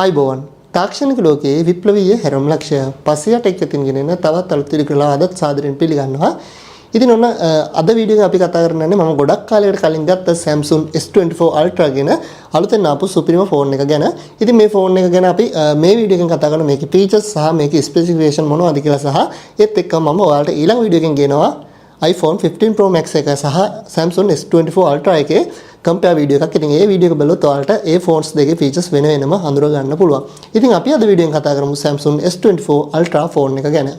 ආයිබෝවන් තාක්ෂණික ලෝකයේ විප්ලවීය හැරම් ලක්ෂය 500ට එකකින් ගෙනෙන තවත් අලුත් විදිහකට අදත් සාදරයෙන් පිළිගන්නවා. ඉතින් ඔන්න අද වීඩියෝ එක අපි කතා කරන්නේ මම ගොඩක් කාලයකට කලින් ගත්ත Samsung S24 Ultra ගැන අලුතෙන් ආපු සුපිරිම ෆෝන් එක ගැන. ඉතින් මේ ෆෝන් එක ගැන අපි මේ වීඩියෝ එකෙන් කතා කරන මේකේ features සහ මේකේ specification මොනවද කියලා සහ ඒත් එක්කම මම ඔයාලට ඊළඟ වීඩියෝ එකෙන් ගෙනවා iPhone 15 Pro Max එක සහ Samsung S24 Ultra එකේ compare වීඩියෝ එකක්. ඉතින් ඒ වීඩියෝ එක බලුවොත් ඔයාලට ඒ ෆෝන්ස් දෙකේ features වෙන වෙනම හඳුනා ගන්න පුළුවන්. ඉතින් අපි අද වීඩියෝ එකෙන් කතා කරමු Samsung S24 Ultra ෆෝන් එක ගැන.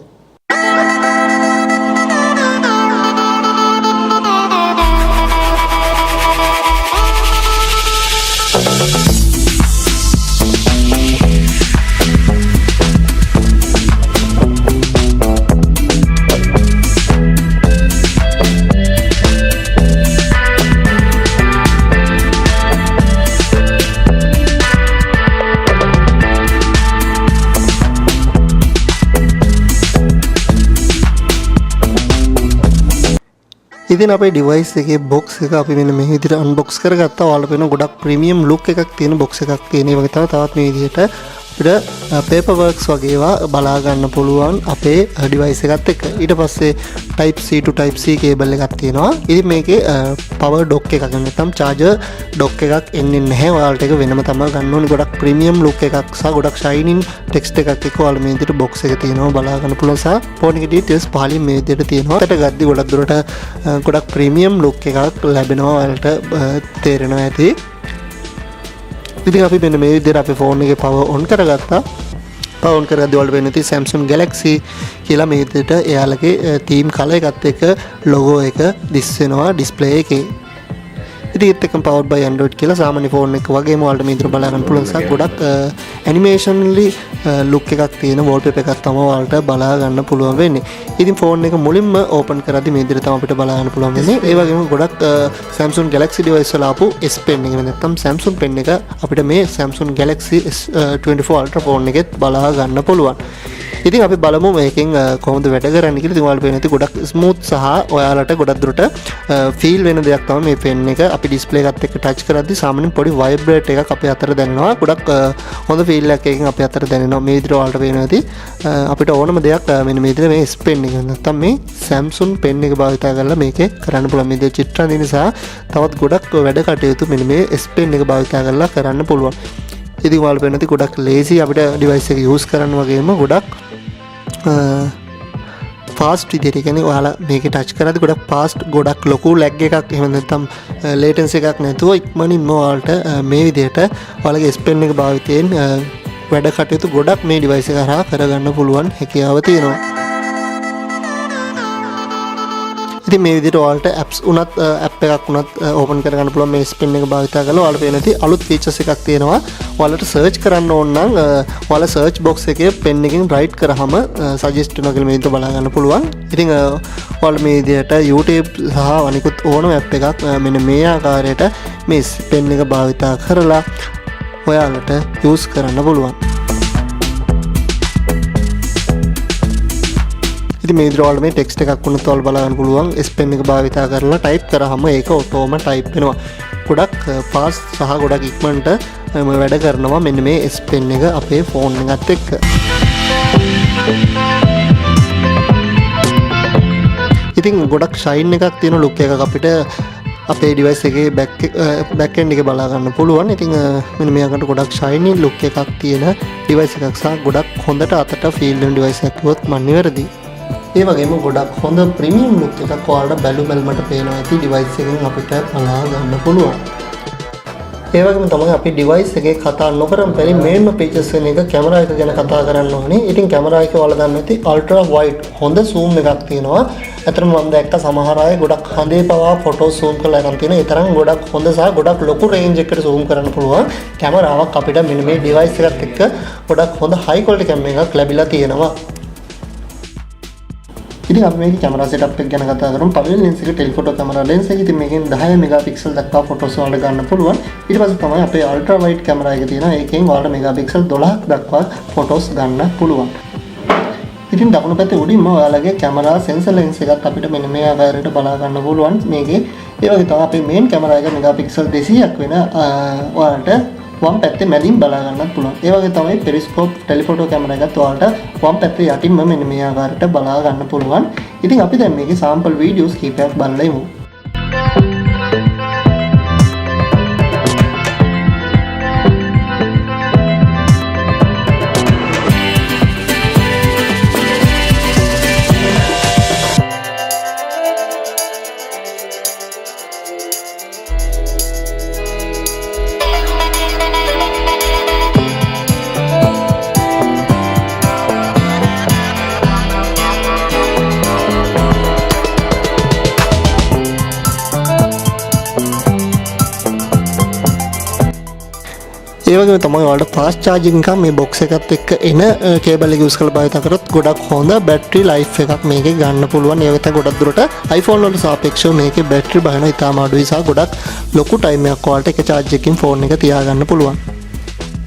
ඉතින් අපේ device එකේ box එක අපි මෙන්න මේ විදිහට unbox කරගත්තා. ඔයාලට වෙන ගොඩක් premium look එකක් තියෙන box එකක් තියෙන. ඒ වගේ තවත් මේ විදිහට අපිට paper works වගේ ඒවා බලා ගන්න පුළුවන් අපේ device එකත් එක්ක. ඊට පස්සේ type C to type C cable එකක් තියෙනවා. ඉතින් මේකේ power dock එකක් නැත්නම් charger dock එකක් එන්නේ නැහැ. ඔයාලට ඒක වෙනම තමයි ගන්න ඕනේ. ගොඩක් premium look එකක් සහ ගොඩක් shining text එකක් එක්ක ඔයාලා මේ විදිහට box එක තියෙනවා බලා ගන්න පුළුවන්. සහ phone එකේ details පහලින් මේ විදිහට තියෙනවා. ඒකට ගද්දි ගොඩක් දුරට ගොඩක් premium look එකක් ලැබෙනවා. ඔයාලට තේරෙනවා ඇති. ඉතින් අපි මෙන්න මේ විදිහට අපේ ෆෝන් එකේ power on කරගත්තා. power on කරද්දී වල වෙන්නේ Samsung Galaxy කියලා මේ විදිහට එයාලගේ theme color එකත් එක්ක logo එක දිස් වෙනවා display එකේ. ඉතින් ඒත් එක්කම powered by Android කියලා සාමාන්‍ය ෆෝන් එක වගේම ඔයාලට මේ විදිහට බලා ගන්න පුළුවන්. සහ ගොඩක් animationally look එකක් තියෙන wallpaper එකක් තමයි ඔයාලට බලා ගන්න පුළුවන් වෙන්නේ. ඉතින් ෆෝන් එක මුලින්ම open කරද්දී මේ විදිහට තමයි අපිට බලා ගන්න පුළුවන් වෙන්නේ. ඒ වගේම ගොඩක් Samsung Galaxy device වල ආපු S Pen එක නැත්නම් Samsung pen එක අපිට මේ Samsung Galaxy S24 Ultra phone එකෙත් බලා ගන්න පුළුවන්. ඉතින් අපි බලමු මේකෙන් කොහොමද වැඩ කරන්නේ කියලා. ඉතින් ඔයාලට පේන්නේ ගොඩක් ස්මූත් සහ ඔයාලට ගොඩක් දුරට ෆීල් වෙන දෙයක් තමයි මේ pen එක. අපි ඩිස්ප්ලේ එකත් එක්ක ටච් කරද්දී සාමාන්‍යයෙන් පොඩි වයිබ්‍රේට් එකක් අපේ අතට දැනෙනවා. ගොඩක් හොඳ ෆීල් එකක් එකකින් අපේ අතට දැනෙනවා. මේ විදිහට ඔයාලට පේනවා ඇති. අපිට ඕනම දෙයක් මෙන්න මේ විදිහට මේ S Pen එක නැත්නම් මේ Samsung pen එක භාවිත කරලා මේකේ කරන්න පුළුවන්. මේ විදිහට චිත්‍ර අඳින නිසා තවත් ගොඩක් වැඩ කටයුතු මෙන්න මේ S Pen එක භාවිත කරලා කරන්න පුළුවන්. ඉතින් ඔයාලට පේනවා ඇති ගොඩක් lazy අපිට device එක use කරන්න වගේම ගොඩක් fast විදිහට කියන්නේ ඔයාලා මේකේ ටච් කරද්දී ගොඩක් fast ගොඩක් ලොකු lag එකක් එහෙම නැත්නම් latency එකක් නැතුව ඉක්මනින්ම ඔයාලට මේ විදිහට ඔයාලගේ S Pen එක භාවිතයෙන් වැඩ කටයුතු ගොඩක් මේ device එක හරහා කරගන්න පුළුවන් හැකියාව තියෙනවා. ඉතින් මේ විදිහට ඔයාලට apps උනත් app එකක් උනත් open කරගන්න පුළුවන් මේ S Pen එක භාවිත කරලා. ඔයාලට පේන ඇති අලුත් features එකක් තියෙනවා. ඔයාලට search කරන්න ඕන නම් ඔයාලා search box එකේ pen එකෙන් right කරාම suggest වෙනවා කියලා මේ විදිහට බලා ගන්න පුළුවන්. ඉතින් ඔයාලා මේ විදිහට YouTube සහ අනිකුත් ඕනම app එකක් මෙන්න මේ ආකාරයට මේ S Pen එක භාවිත කරලා ඔයාලට use කරන්න පුළුවන්. ඉතින් මේ විදිහට ඔයාලා මේ text එකක් වුණත් ඔයාලා බලා ගන්න පුළුවන්. S Pen එක භාවිත කරලා type කරාම ඒක ඔටෝම type වෙනවා. ගොඩක් fast සහ ගොඩක් ඉක්මනට වැඩ කරනවා මෙන්න මේ S Pen එක අපේ ෆෝන් එකත් එක්ක. ඉතින් ගොඩක් shine එකක් තියෙන look එකක් අපිට අපේ device එකේ back end එකේ බලා ගන්න පුළුවන්. ඉතින් මෙන්න මේකට ගොඩක් shiny look එකක් තියෙන device එකක් සහ ගොඩක් හොඳට අතට feel වෙන device එකක් කිව්වොත් මම නිවැරදි. ඒ වගේම ගොඩක් හොඳ ප්‍රීමියම් ලුක් එකක් ඔයාලට බැලුමල්මට පේනවා ඇති device එකෙන් අපිට බලා ගන්න පුළුවන්. ඒ වගේම තමයි අපි device එකේ කතා නොකරම බැරි මේන්ම features වෙන එක කැමරා එක ගැන කතා කරන්න ඕනේ. ඉතින් කැමරා එක ඔයාලා දන්න ඇති ultra wide හොඳ zoom එකක් තියෙනවා. අතරම මම දැක්ක සමහර අය ගොඩක් හඳේ පවා ෆොටෝ zoom කරලා ගන්න තියෙන. ඒ තරම් ගොඩක් හොඳ සහ ගොඩක් ලොකු range එකකට zoom කරන්න පුළුවන් කැමරාවක් අපිට මෙන්න මේ device එකත් එක්ක ගොඩක් හොඳ high quality camera එකක් ලැබිලා තියෙනවා. ඉතින් අපි මේකේ කැමරා setup එක ගැන කතා කරමු. පළවෙනි lens එක telephoto camera lens එක. ඉතින් මේකෙන් 10 megapixel දක්වා photos වලට ගන්න පුළුවන්. ඊට පස්සේ තමයි අපේ ultra wide camera එක තියෙනවා. ඒකෙන් ඔයාලට megapixel 12ක් දක්වා photos ගන්න පුළුවන්. ඉතින් දකුණු පැත්තේ උඩින්ම ඔයාලගේ කැමරා sensor lens එකත් අපිට මෙන්න මේ ආකාරයට බලා ගන්න පුළුවන්. මේකේ ඒ වගේ තමයි අපේ main camera එක megapixel 200ක් වෙන ඔයාලට වම් පැත්තේ මැදින් බලා ගන්නත් පුළුවන්. ඒ වගේ තමයි පෙරිස්කෝප් ටෙලිෆොටෝ කැමරා එකත් ඔයාලට වම් පැත්තේ යටින්ම මෙන්න මේ ආකාරයට බලා ගන්න පුළුවන්. ඉතින් අපි දැන් මේකේ සාම්පල් වීඩියෝස් කීපයක් බලලා ඉමු. ඒ වගේම තමයි ඔයාලට ෆාස්ට් චාර්ජින් එකක් මේ බොක්ස් එකත් එක්ක එන කේබල් එක යූස් කරලා භාවිත කරොත් ගොඩක් හොඳ බැටරි ලයිෆ් එකක් මේකේ ගන්න පුළුවන්. ඒ වගේ ගොඩක් දුරට iPhone වලට සාපේක්ෂව මේකේ බැටරි බහන ඉතාම අඩුයි සහ ගොඩක් ලොකු ටයිම් එකක් ඔයාලට එක චාර්ජ් එකකින් ෆෝන් එක තියාගන්න පුළුවන්.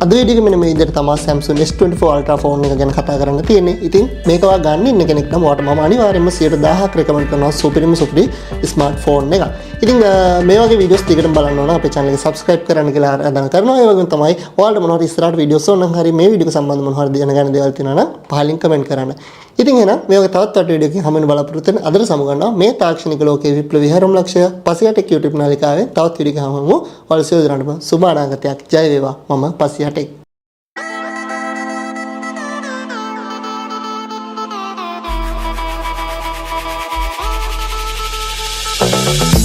අද වීඩියෝ එක මෙන්න මේ විදිහට තමයි Samsung S24 Ultra ෆෝන් එක ගැන කතා කරන්න තියෙන්නේ. ඉතින් මේක ඔයා ගන්න ඉන්න කෙනෙක් නම් ඔයාට මම අනිවාර්යයෙන්ම 100,000ක් රෙකමන්ඩ් කරනවා සුපිරිම සුපිරි ස්මාර්ට් ෆෝන් එක. ඉතින් මේ වගේ වීඩියෝස් ටිකටම බලන්න ඕන අපේ channel එක subscribe කරන්න කියලා ආරාධනා කරනවා. ඒ වගේම තමයි ඔයාලට මොනවද ඉස්සරහට වීඩියෝස් ඕන නම් හරි මේ වීඩියෝ එක සම්බන්ධව මොනවද දැනගන්න දේවල් තියෙනවා නම් පහලින් කමෙන්ට් කරන්න. ඉතින් එහෙනම් මේ වගේ තවත් වීඩියෝ එකකින් හමු වෙන බලාපොරොත්තු වෙන අදට සමුගන්නවා මේ තාක්ෂණික ලෝකයේ විප්ලවීය හැරම් ලක්ෂය පසියටෙක් YouTube නාලිකාවේ තවත් වීඩියෝ එකක් හමු. ඔයාලා සියලු දෙනාටම සුබ අනාගතයක් ජය වේවා. මම පසියටෙක්. We'll be right back.